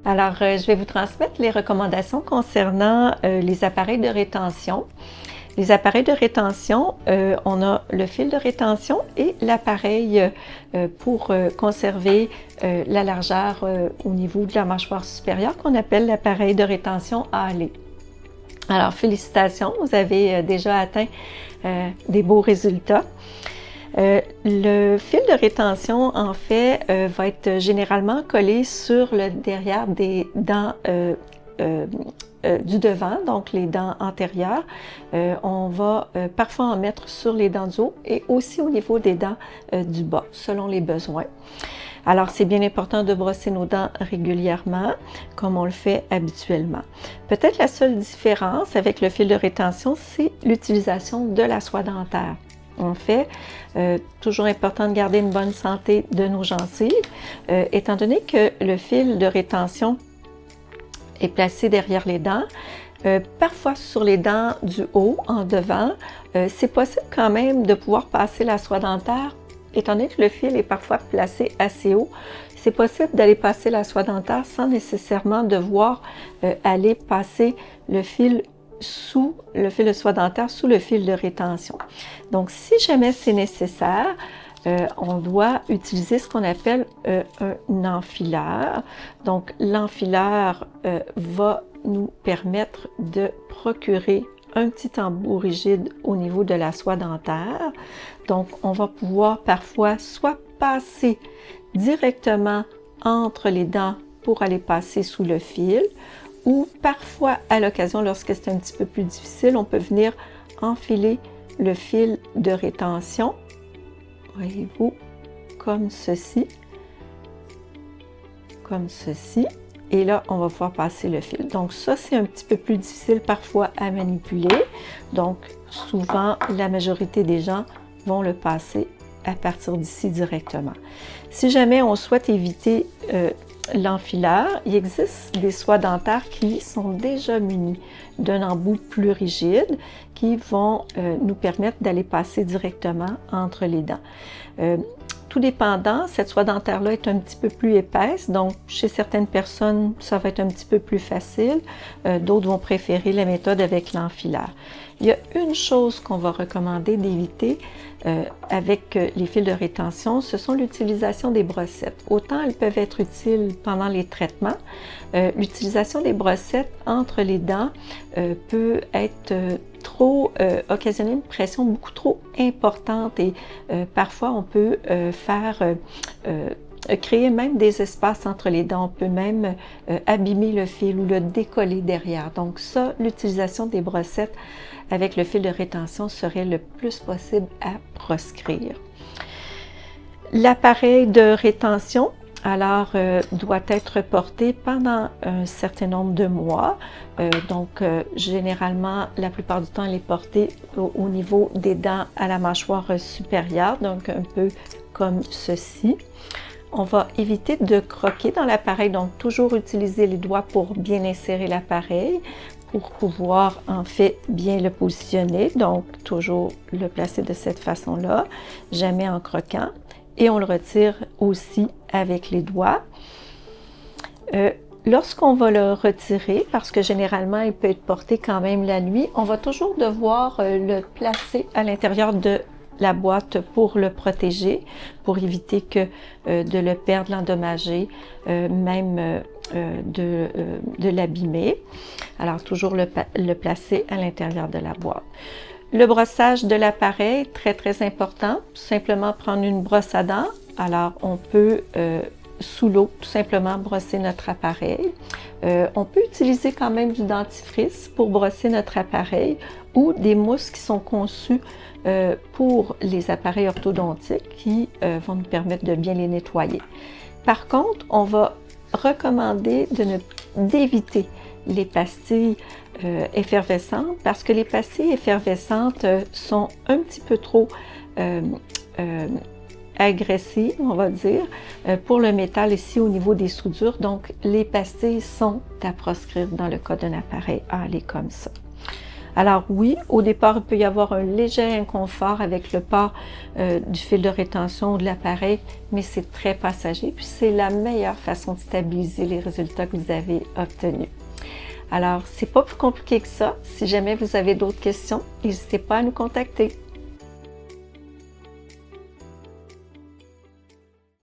Alors, je vais vous transmettre les recommandations concernant les appareils de rétention. Les appareils de rétention, on a le fil de rétention et l'appareil pour conserver la largeur au niveau de la mâchoire supérieure qu'on appelle l'appareil de rétention halé. Alors, félicitations, vous avez déjà atteint des beaux résultats. Le fil de rétention, en fait, va être généralement collé sur le derrière des dents du devant, donc les dents antérieures. On va parfois en mettre sur les dents du haut et aussi au niveau des dents du bas, selon les besoins. Alors, c'est bien important de brosser nos dents régulièrement, comme on le fait habituellement. Peut-être la seule différence avec le fil de rétention, c'est l'utilisation de la soie dentaire. En fait, toujours important de garder une bonne santé de nos gencives, étant donné que le fil de rétention est placé derrière les dents, parfois sur les dents du haut, en devant, c'est possible quand même de pouvoir passer la soie dentaire, étant donné que le fil est parfois placé assez haut, c'est possible d'aller passer la soie dentaire sans nécessairement devoir aller passer le fil de soie dentaire sous le fil de rétention. Donc, si jamais c'est nécessaire, on doit utiliser ce qu'on appelle un enfileur. Donc, l'enfileur va nous permettre de procurer un petit embout rigide au niveau de la soie dentaire. Donc, on va pouvoir parfois soit passer directement entre les dents pour aller passer sous le fil, ou parfois, à l'occasion, lorsque c'est un petit peu plus difficile, on peut venir enfiler le fil de rétention, voyez-vous, comme ceci, et là, on va pouvoir passer le fil. Donc ça, c'est un petit peu plus difficile parfois à manipuler, donc souvent, la majorité des gens vont le passer à partir d'ici directement. Si jamais on souhaite éviter l'enfileur, il existe des soies dentaires qui sont déjà munies d'un embout plus rigide qui vont nous permettre d'aller passer directement entre les dents. Tout dépendant, cette soie dentaire-là est un petit peu plus épaisse, donc chez certaines personnes, ça va être un petit peu plus facile. D'autres vont préférer la méthode avec l'enfileur. Il y a une chose qu'on va recommander d'éviter avec les fils de rétention, ce sont l'utilisation des brossettes. Autant elles peuvent être utiles pendant les traitements, l'utilisation des brossettes entre les dents peut être occasionner une pression beaucoup trop importante et parfois on peut créer même des espaces entre les dents, on peut même abîmer le fil ou le décoller derrière. Donc ça, l'utilisation des brossettes avec le fil de rétention serait le plus possible à proscrire. L'appareil de rétention, alors, doit être porté pendant un certain nombre de mois. Généralement, la plupart du temps, elle est portée au niveau des dents à la mâchoire supérieure, donc un peu comme ceci. On va éviter de croquer dans l'appareil, donc toujours utiliser les doigts pour bien insérer l'appareil, pour pouvoir en fait bien le positionner, donc toujours le placer de cette façon-là, jamais en croquant. Et on le retire aussi avec les doigts. Lorsqu'on va le retirer, parce que généralement il peut être porté quand même la nuit, on va toujours devoir le placer à l'intérieur de la boîte pour le protéger, pour éviter de le perdre, l'endommager, même de l'abîmer. Alors toujours le placer à l'intérieur de la boîte. Le brossage de l'appareil, très très important, simplement prendre une brosse à dents. Alors on peut sous l'eau tout simplement brosser notre appareil. On peut utiliser quand même du dentifrice pour brosser notre appareil ou des mousses qui sont conçues pour les appareils orthodontiques qui vont nous permettre de bien les nettoyer. Par contre, on va recommander d'éviter les pastilles effervescentes parce que les pastilles effervescentes sont un petit peu trop agressives, on va dire, pour le métal ici au niveau des soudures. Donc, les pastilles sont à proscrire dans le cas d'un appareil halé comme ça. Alors oui, au départ, il peut y avoir un léger inconfort avec le port du fil de rétention ou de l'appareil, mais c'est très passager, puis c'est la meilleure façon de stabiliser les résultats que vous avez obtenus. Alors, c'est pas plus compliqué que ça. Si jamais vous avez d'autres questions, n'hésitez pas à nous contacter.